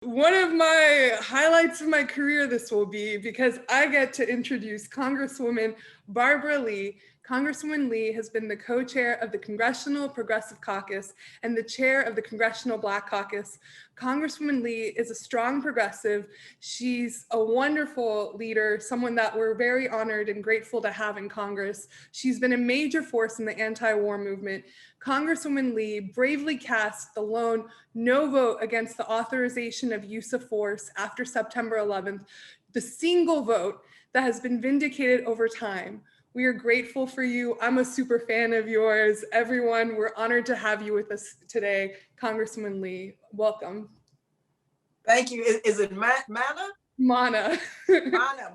One of my highlights of my career this will be because I get to introduce Congresswoman Barbara Lee. Congresswoman Lee has been the co-chair of the Congressional Progressive Caucus and the chair of the Congressional Black Caucus. Congresswoman Lee is a strong progressive. She's a wonderful leader, someone that we're very honored and grateful to have in Congress. She's been a major force in the anti-war movement. Congresswoman Lee bravely cast the lone no vote against the authorization of use of force after September 11th, the single vote that has been vindicated over time. We are grateful for you. I'm a super fan of yours. Everyone, we're honored to have you with us today. Congresswoman Lee, welcome. Thank you. Is it Mana? Mana. Mana.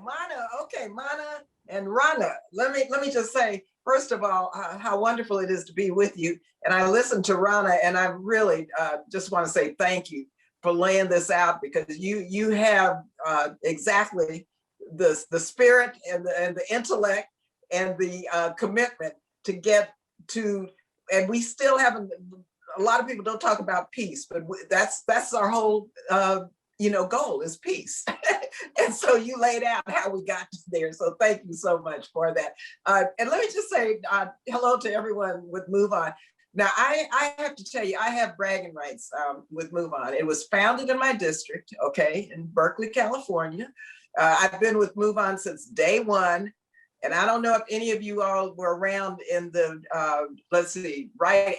Okay, Mana and Rana. Let me just say, first of all, how wonderful it is to be with you. And I listened to Rana, and I really just want to say thank you for laying this out, because you have exactly the spirit and the intellect and the commitment to get to, and we still haven't. A lot of people don't talk about peace, but that's our whole goal is peace. And so you laid out how we got there. So thank you so much for that. And let me just say hello to everyone with MoveOn. Now, I have to tell you, I have bragging rights with MoveOn. It was founded in my district, okay, in Berkeley, California. I've been with MoveOn since day one. And I don't know if any of you all were around in the, right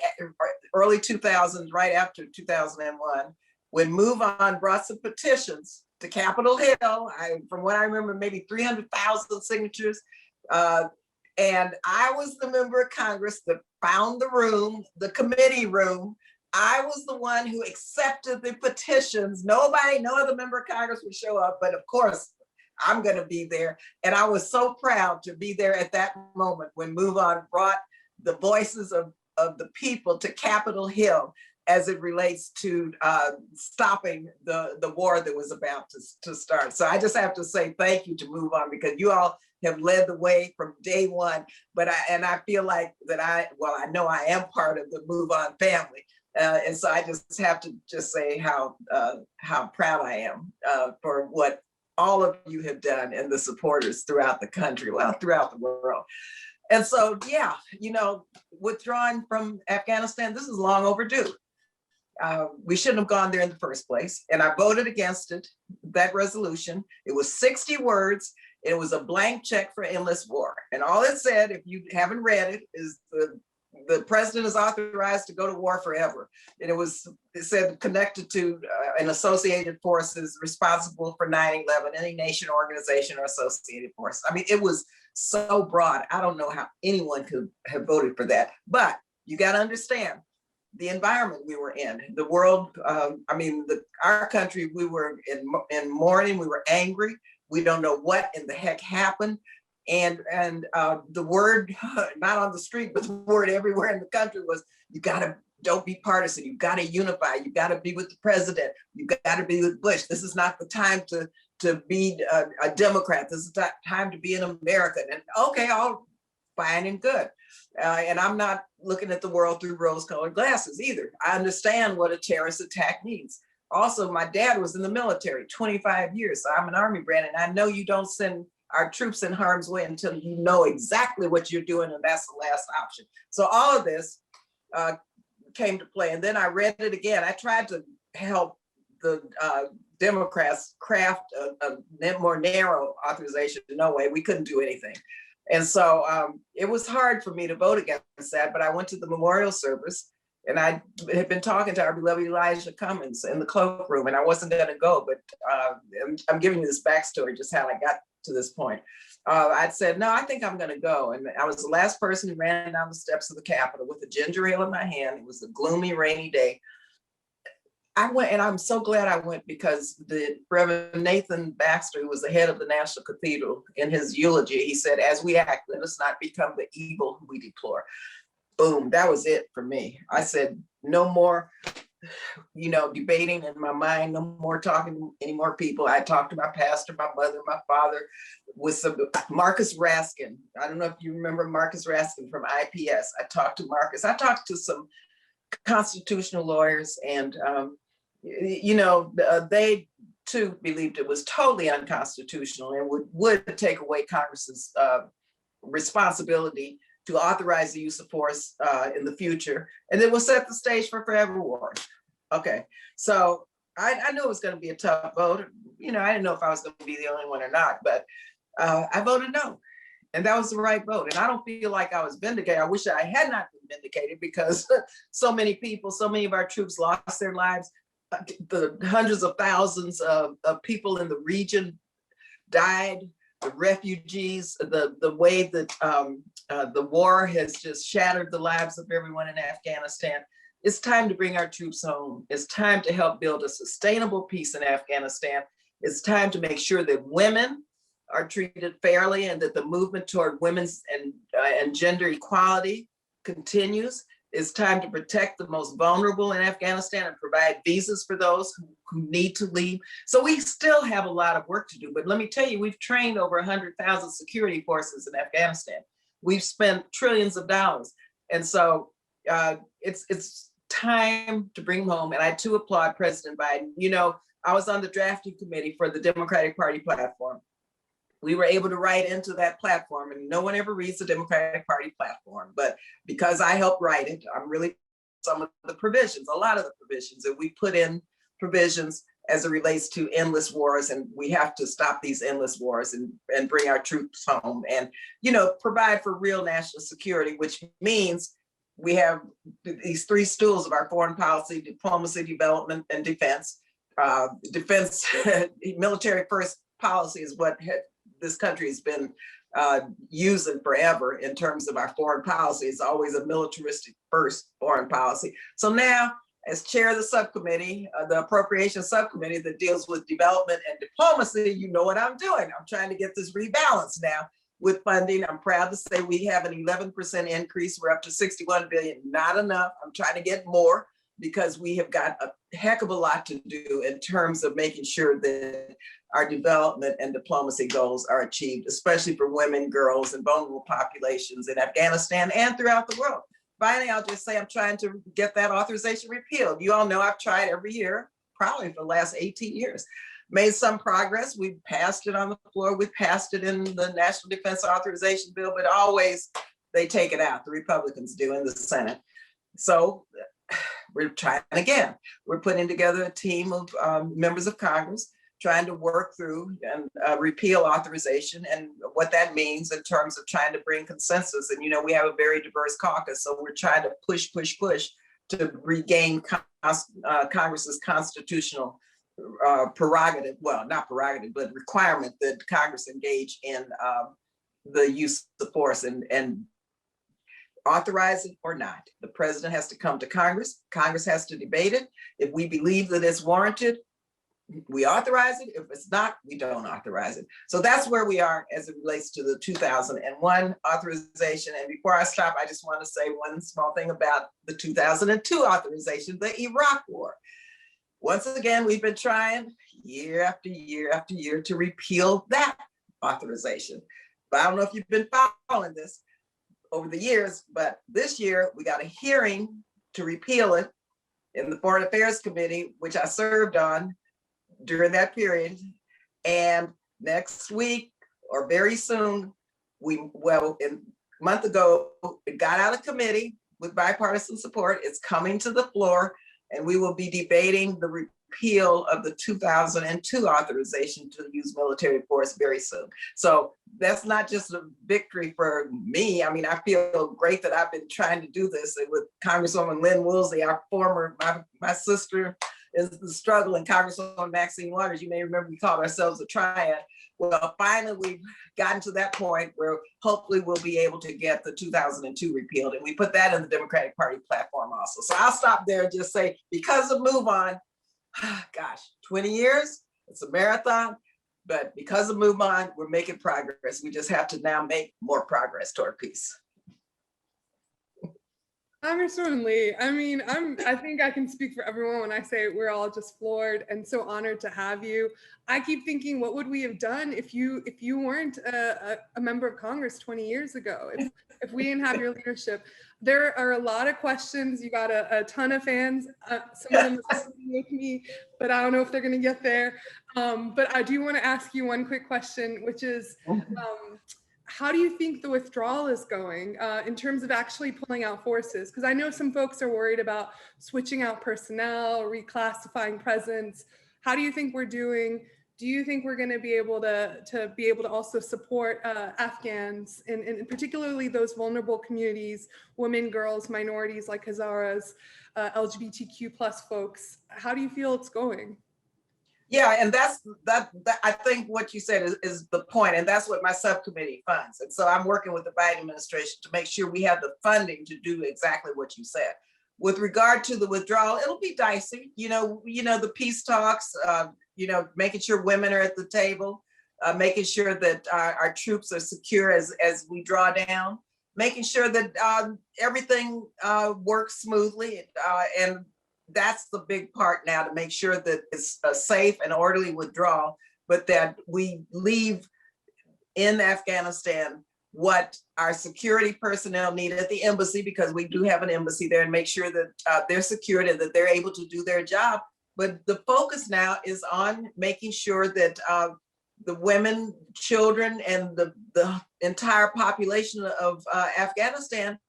early 2000s, right after 2001, when MoveOn brought some petitions to Capitol Hill. From what I remember, maybe 300,000 signatures. And I was the member of Congress that found the room, the committee room. I was the one who accepted the petitions. No other member of Congress would show up, but of course, I'm going to be there. And I was so proud to be there at that moment when MoveOn brought the voices of the people to Capitol Hill as it relates to stopping the war that was about to start. So I just have to say thank you to MoveOn, because you all have led the way from day one. But I feel like that I know I am part of the MoveOn family. And so I just have to just say how proud I am for what all of you have done, and the supporters throughout the country, throughout the world. And so, withdrawing from Afghanistan, this is long overdue. We shouldn't have gone there in the first place. And I voted against it, that resolution. It was 60 words. And it was a blank check for endless war. And all it said, if you haven't read it, is the president is authorized to go to war forever. And it said connected to an associated forces responsible for 9/11, any nation, organization, or associated force. I mean, it was so broad. I don't know how anyone could have voted for that. But you got to understand the environment we were in, the world. Our country, we were in mourning. We were angry. We don't know what in the heck happened. And the word, not on the street, but the word everywhere in the country was, don't be partisan. You got to unify. You got to be with the president. You got to be with Bush. This is not the time to be a Democrat. This is the time to be an American. And okay, all fine and good. And I'm not looking at the world through rose-colored glasses either. I understand what a terrorist attack means. Also, my dad was in the military 25 years. So I'm an Army brat, and I know you don't send our troops in harm's way until you know exactly what you're doing, and that's the last option. So all of this came to play, and then I read it again. I tried to help the Democrats craft a more narrow authorization. No way, we couldn't do anything. And so it was hard for me to vote against that, but I went to the memorial service, and I had been talking to our beloved Elijah Cummings in the cloakroom, and I wasn't going to go, but I'm giving you this backstory, just how I got to this point. I'd said, no, I think I'm going to go. And I was the last person who ran down the steps of the Capitol with a ginger ale in my hand. It was a gloomy, rainy day. I went, and I'm so glad I went, because the Reverend Nathan Baxter, who was the head of the National Cathedral, in his eulogy, he said, as we act, let us not become the evil we deplore. Boom, that was it for me. I said, no more, debating in my mind, no more talking to any more people. I talked to my pastor, my mother, my father, with some Marcus Raskin. I don't know if you remember Marcus Raskin from IPS. I talked to Marcus. I talked to some constitutional lawyers, and they too believed it was totally unconstitutional and would take away Congress's responsibility to authorize the use of force in the future, and it will set the stage for forever war. Okay, so I knew it was going to be a tough vote. I didn't know if I was going to be the only one or not, but I voted no. And that was the right vote. And I don't feel like I was vindicated. I wish I had not been vindicated, because so many people, so many of our troops lost their lives. The hundreds of thousands of people in the region died, the refugees, the way that the war has just shattered the lives of everyone in Afghanistan. It's time to bring our troops home. It's time to help build a sustainable peace in Afghanistan. It's time to make sure that women are treated fairly and that the movement toward women's and gender equality continues. It's time to protect the most vulnerable in Afghanistan and provide visas for those who need to leave. So we still have a lot of work to do, but let me tell you, we've trained over 100,000 security forces in Afghanistan. We've spent trillions of dollars. And so it's time to bring them home. And I too applaud President Biden. I was on the drafting committee for the Democratic Party platform. We were able to write into that platform, and no one ever reads the Democratic Party platform, but because I helped write it, I'm really some of the provisions, a lot of the provisions that we put in provisions as it relates to endless wars, and we have to stop these endless wars and bring our troops home and, provide for real national security, which means we have these three stools of our foreign policy: diplomacy, development, and defense. Defense, military first policy is what this country has been using forever in terms of our foreign policy. It's always a militaristic first foreign policy. So now, as chair of the subcommittee, the appropriations subcommittee that deals with development and diplomacy, you know what I'm doing. I'm trying to get this rebalanced now with funding. I'm proud to say we have an 11% increase. We're up to 61 billion, not enough. I'm trying to get more, because we have got a heck of a lot to do in terms of making sure that our development and diplomacy goals are achieved, especially for women, girls, and vulnerable populations in Afghanistan and throughout the world. Finally, I'll just say I'm trying to get that authorization repealed. You all know I've tried every year, probably for the last 18 years. Made some progress. We passed it on the floor. We passed it in the National Defense Authorization Bill, but always they take it out. The Republicans do in the Senate. So we're trying again. We're putting together a team of members of Congress trying to work through and repeal authorization and what that means in terms of trying to bring consensus. And, we have a very diverse caucus, so we're trying to push to regain Congress's constitutional prerogative, well, not prerogative, but requirement that Congress engage in the use of force and authorize it or not. The president has to come to Congress. Congress has to debate it. If we believe that it's warranted, we authorize it. If it's not, we don't authorize it. So that's where we are as it relates to the 2001 authorization. And before I stop, I just want to say one small thing about the 2002 authorization, the Iraq War. Once again, we've been trying year after year after year to repeal that authorization. But I don't know if you've been following this over the years, but this year we got a hearing to repeal it in the Foreign Affairs Committee, which I served on during that period. And next week or very soon, a month ago, it got out of committee with bipartisan support. It's coming to the floor, and we will be debating the repeal of the 2002 authorization to use military force very soon. So that's not just a victory for me. I mean, I feel great that I've been trying to do this with Congresswoman Lynn Woolsey, my sister is the struggle, and Congresswoman Maxine Waters. You may remember we called ourselves a triad. Well, finally, we've gotten to that point where hopefully we'll be able to get the 2002 repealed. And we put that in the Democratic Party platform also. So I'll stop there and just say, because of MoveOn, gosh, 20 years, it's a marathon, but because of MoveOn, we're making progress. We just have to now make more progress toward peace. Congresswoman Lee, I mean, I think I can speak for everyone when I say we're all just floored and so honored to have you. I keep thinking, what would we have done if you weren't a member of Congress 20 years ago? If we didn't have your leadership? There are a lot of questions. You got a ton of fans. Some of them are sitting with me, but I don't know if they're going to get there. But I do want to ask you one quick question, which is, how do you think the withdrawal is going in terms of actually pulling out forces? Because I know some folks are worried about switching out personnel, reclassifying presence. How do you think we're doing? Do you think we're going to be able to also support Afghans and particularly those vulnerable communities, women, girls, minorities like Hazaras, LGBTQ plus folks? How do you feel it's going? Yeah, and that I think what you said is the point, and that's what my subcommittee funds. And so I'm working with the Biden administration to make sure we have the funding to do exactly what you said. With regard to the withdrawal, it'll be dicey. The peace talks. Making sure women are at the table, making sure that our troops are secure as we draw down, making sure that everything works smoothly, and that's the big part now, to make sure that it's a safe and orderly withdrawal, but that we leave in Afghanistan what our security personnel need at the embassy, because we do have an embassy there, and make sure that they're secured and that they're able to do their job. But the focus now is on making sure that the women, children, and the entire population of Afghanistan,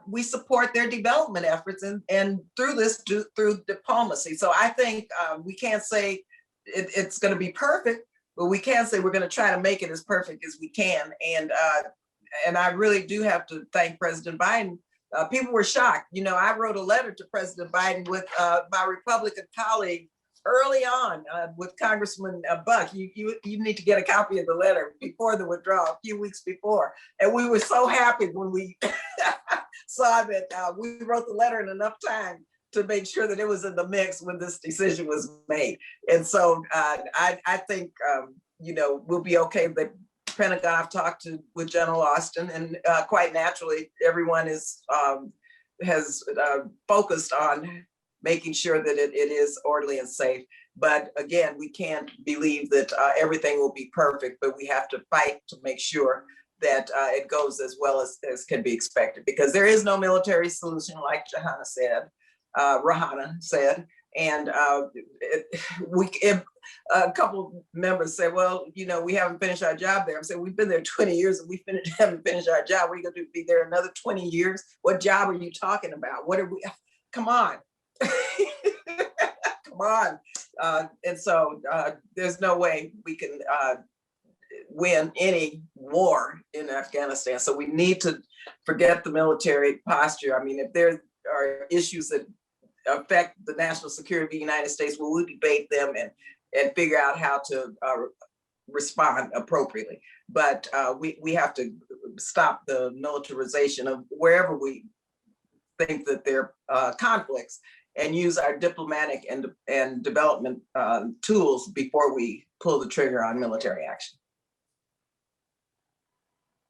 we support their development efforts, and through diplomacy. So I think we can't say it's going to be perfect, but we can say we're going to try to make it as perfect as we can. And I really do have to thank President Biden. People were shocked. I wrote a letter to President Biden with my Republican colleague early on with Congressman Buck. You need to get a copy of the letter before the withdrawal, a few weeks before. And we were so happy when we saw that we wrote the letter in enough time to make sure that it was in the mix when this decision was made. And so I think, we'll be okay. The Pentagon, I've talked with General Austin, and quite naturally, everyone has focused on making sure that it is orderly and safe. But again, we can't believe that everything will be perfect, but we have to fight to make sure that it goes as well as can be expected, because there is no military solution, like Rahana said. And a couple members say, well, we haven't finished our job there. I'm saying, we've been there 20 years and we haven't finished our job. We're going to be there another 20 years. What job are you talking about? What are we? Come on. Come on. And so there's no way we can win any war in Afghanistan. So we need to forget the military posture. I mean, if there are issues that affect the national security of the United States, we'll debate them and figure out how to respond appropriately. But we have to stop the militarization of wherever we think that there are conflicts, and use our diplomatic and development tools before we pull the trigger on military action.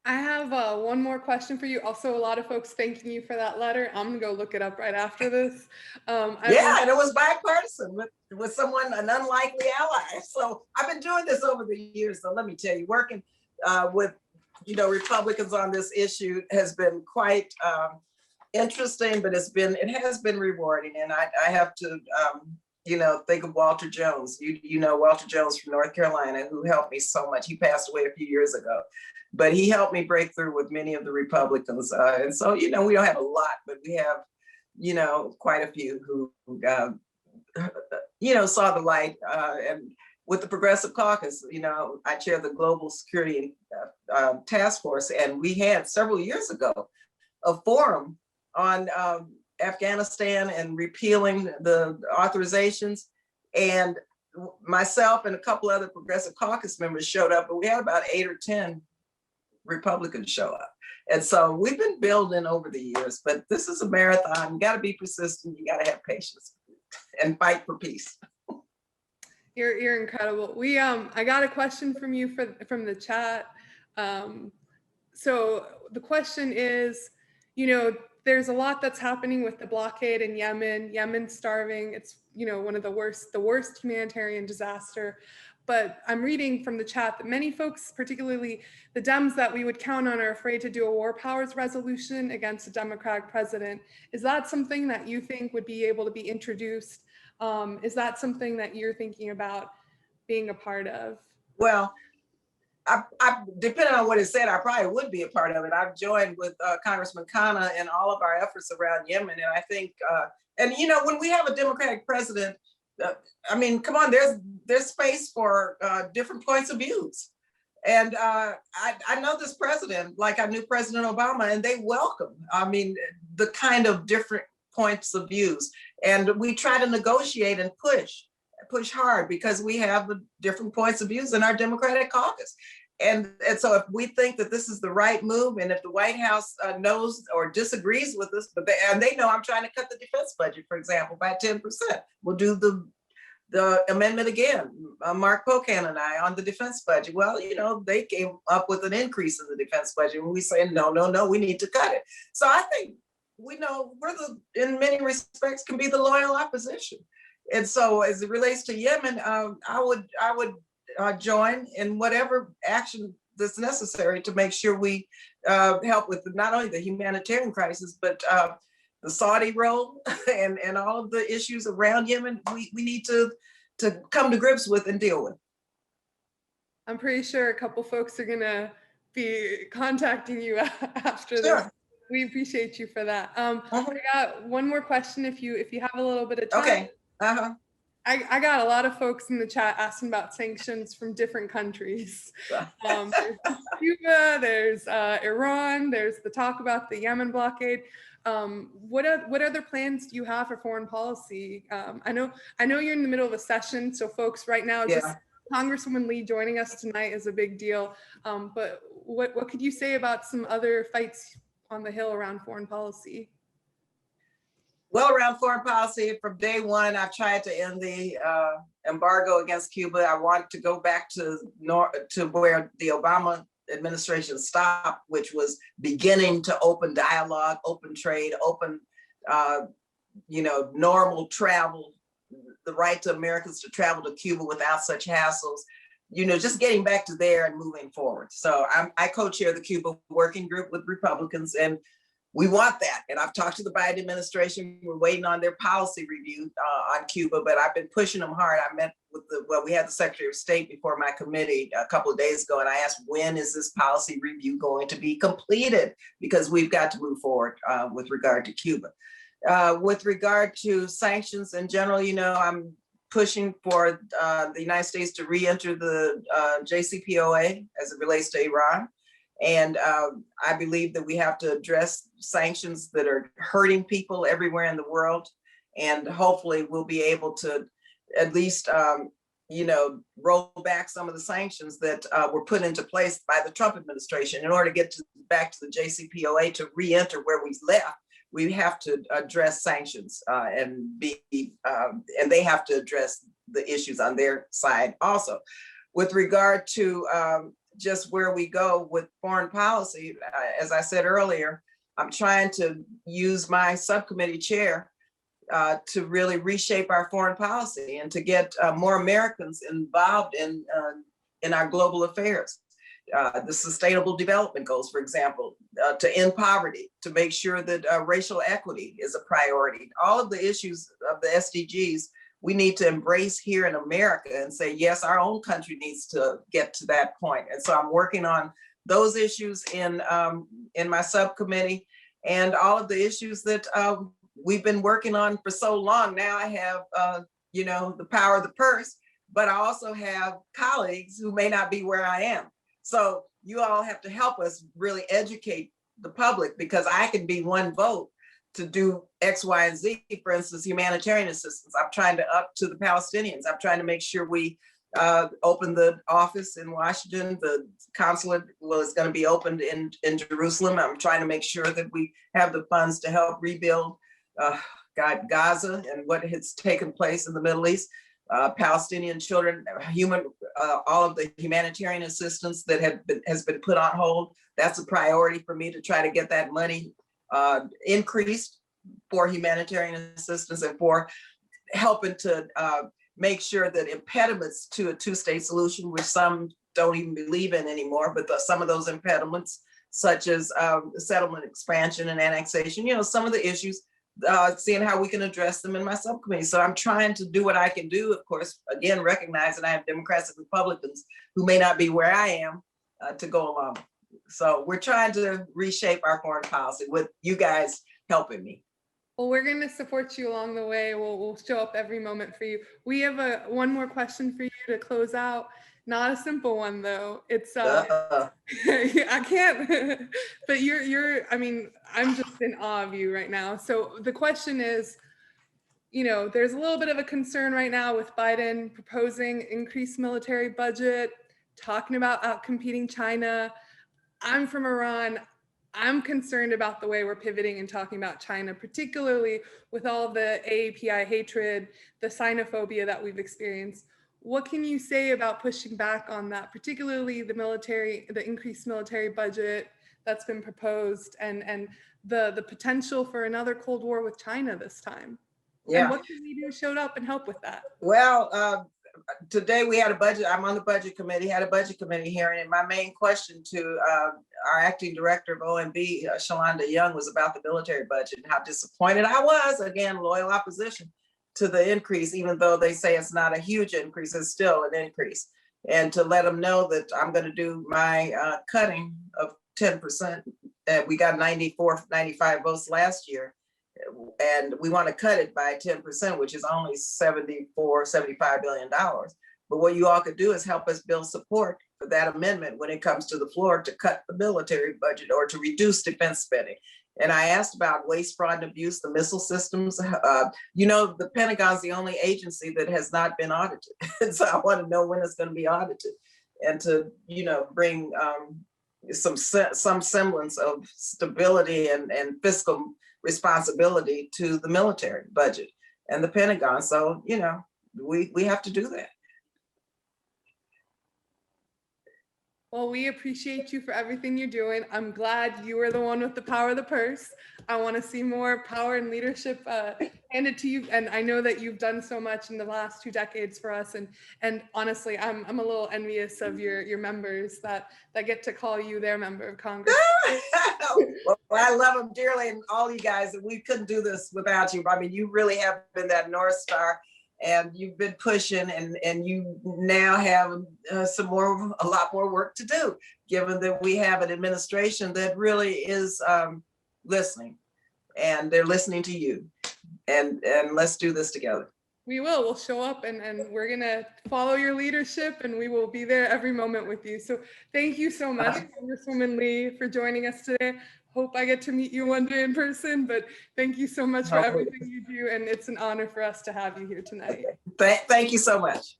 I have one more question for you. Also, a lot of folks thanking you for that letter. I'm gonna go look it up right after this. And it was bipartisan with someone, an unlikely ally. So I've been doing this over the years. So let me tell you, working with Republicans on this issue has been quite interesting, but it has been rewarding. And I have to think of Walter Jones. Walter Jones from North Carolina, who helped me so much. He passed away a few years ago, but he helped me break through with many of the Republicans. And so, we don't have a lot, but we have, quite a few who, saw the light. And with the Progressive Caucus, I chair the Global Security Task Force, and we had several years ago a forum on Afghanistan and repealing the authorizations. And myself and a couple other Progressive Caucus members showed up, but we had about 8 or 10 Republicans show up. And so we've been building over the years, but this is a marathon. You got to be persistent. You got to have patience and fight for peace. You're incredible. I got a question from you from the chat. So the question is, there's a lot that's happening with the blockade in Yemen. Yemen's starving. It's, one of the worst humanitarian disaster. But I'm reading from the chat that many folks, particularly the Dems that we would count on, are afraid to do a war powers resolution against a Democratic president. Is that something that you think would be able to be introduced? Is that something that you're thinking about being a part of? Well, I depending on what it said, I probably would be a part of it. I've joined with Congressman Khanna in all of our efforts around Yemen, and I think, and when we have a Democratic president, I mean, come on, there's space for different points of views, and I know this president, like I knew President Obama, and they welcome, I mean, the kind of different points of views, and we try to negotiate and push hard because we have the different points of views in our Democratic caucus. And so if we think that this is the right move, and if the White House knows or disagrees with us, and they know I'm trying to cut the defense budget, for example, by 10%, we'll do the amendment again, Mark Pocan and I, on the defense budget. Well, they came up with an increase in the defense budget, and we say, no, we need to cut it. So I think we know in many respects, can be the loyal opposition. And so as it relates to Yemen, I would join in whatever action that's necessary to make sure we help with not only the humanitarian crisis, but the Saudi role and all of the issues around Yemen, we need to come to grips with and deal with. I'm pretty sure a couple folks are gonna be contacting you after Sure. this. We appreciate you for that. I got one more question if you have a little bit of time. Okay. I got a lot of folks in the chat asking about sanctions from different countries. There's Cuba, there's Iran, there's the talk about the Yemen blockade. What other plans do you have for foreign policy? I know you're in the middle of a session, so folks, right now, just Congresswoman Lee joining us tonight is a big deal. But what could you say about some other fights on the Hill around foreign policy? Well, around foreign policy, from day one, I've tried to end the embargo against Cuba. I want to go back to where the Obama administration stopped, which was beginning to open dialogue, open trade, open, normal travel, the right to Americans to travel to Cuba without such hassles. Just getting back to there and moving forward. So I co-chair the Cuba working group with Republicans, and we want that. And I've talked to the Biden administration. We're waiting on their policy review on Cuba, but I've been pushing them hard. I met with we had the Secretary of State before my committee a couple of days ago, and I asked, when is this policy review going to be completed? Because we've got to move forward with regard to Cuba. With regard to sanctions in general, I'm pushing for the United States to re-enter the JCPOA as it relates to Iran. And I believe that we have to address sanctions that are hurting people everywhere in the world. And hopefully we'll be able to at least, roll back some of the sanctions that were put into place by the Trump administration. In order to get back to the JCPOA to re-enter where we left, we have to address sanctions and they have to address the issues on their side also. With regard to just where we go with foreign policy, as I said earlier, I'm trying to use my subcommittee chair to really reshape our foreign policy and to get more Americans involved in our global affairs. The Sustainable Development Goals, for example, to end poverty, to make sure that racial equity is a priority. All of the issues of the SDGs we need to embrace here in America and say, yes, our own country needs to get to that point. And so I'm working on those issues in my subcommittee, and all of the issues that we've been working on for so long. Now I have, the power of the purse, but I also have colleagues who may not be where I am. So you all have to help us really educate the public, because I can be one vote to do X, Y, and Z, for instance, humanitarian assistance. I'm trying to up to the Palestinians. I'm trying to make sure we open the office in Washington. The consulate is going to be opened in Jerusalem. I'm trying to make sure that we have the funds to help rebuild Gaza and what has taken place in the Middle East. Palestinian children, all of the humanitarian assistance that has been put on hold. That's a priority for me to try to get that money increased for humanitarian assistance and for helping to make sure that impediments to a two-state solution, which some don't even believe in anymore, but some of those impediments, such as settlement expansion and annexation, some of the issues, seeing how we can address them in my subcommittee. So I'm trying to do what I can do, of course, again, recognizing I have Democrats and Republicans who may not be where I am to go along. So we're trying to reshape our foreign policy with you guys helping me. Well, we're going to support you along the way. We'll show up every moment for you. We have one more question for you to close out. Not a simple one though. It's I can't, but I mean, I'm just in awe of you right now. So the question is, there's a little bit of a concern right now with Biden proposing increased military budget, talking about outcompeting China. I'm from Iran. I'm concerned about the way we're pivoting and talking about China, particularly with all the AAPI hatred, the xenophobia that we've experienced. What can you say about pushing back on that, particularly the increased military budget that's been proposed and the potential for another Cold War with China this time? Yeah. And what can we do to show up and help with that? Well, today we had a budget, I'm on the budget committee, had a budget committee hearing, and my main question to our acting director of OMB, Shalonda Young, was about the military budget and how disappointed I was, again, loyal opposition to the increase, even though they say it's not a huge increase, it's still an increase. And to let them know that I'm going to do my cutting of 10%. We got 94, 95 votes last year. And we want to cut it by 10%, which is only $75 billion. But what you all could do is help us build support for that amendment when it comes to the floor to cut the military budget or to reduce defense spending. And I asked about waste, fraud, and abuse, the missile systems. The Pentagon's the only agency that has not been audited. So I want to know when it's going to be audited and to, bring some semblance of stability and fiscal responsibility to the military budget and the Pentagon. So, we have to do that. Well, we appreciate you for everything you're doing. I'm glad you are the one with the power of the purse. I want to see more power and leadership handed to you. And I know that you've done so much in the last 2 decades for us. And honestly, I'm a little envious of your members that get to call you their member of Congress. Well, I love them dearly, and all you guys, and we couldn't do this without you. I mean, you really have been that North Star. And you've been pushing, and you now have a lot more work to do, given that we have an administration that really is listening, and they're listening to you. And let's do this together. We will. We'll show up, and we're gonna follow your leadership, and we will be there every moment with you. So thank you so much, Congresswoman Lee, for joining us today. Hope I get to meet you one day in person, but thank you so much for everything you do, and it's an honor for us to have you here tonight. Thank you so much.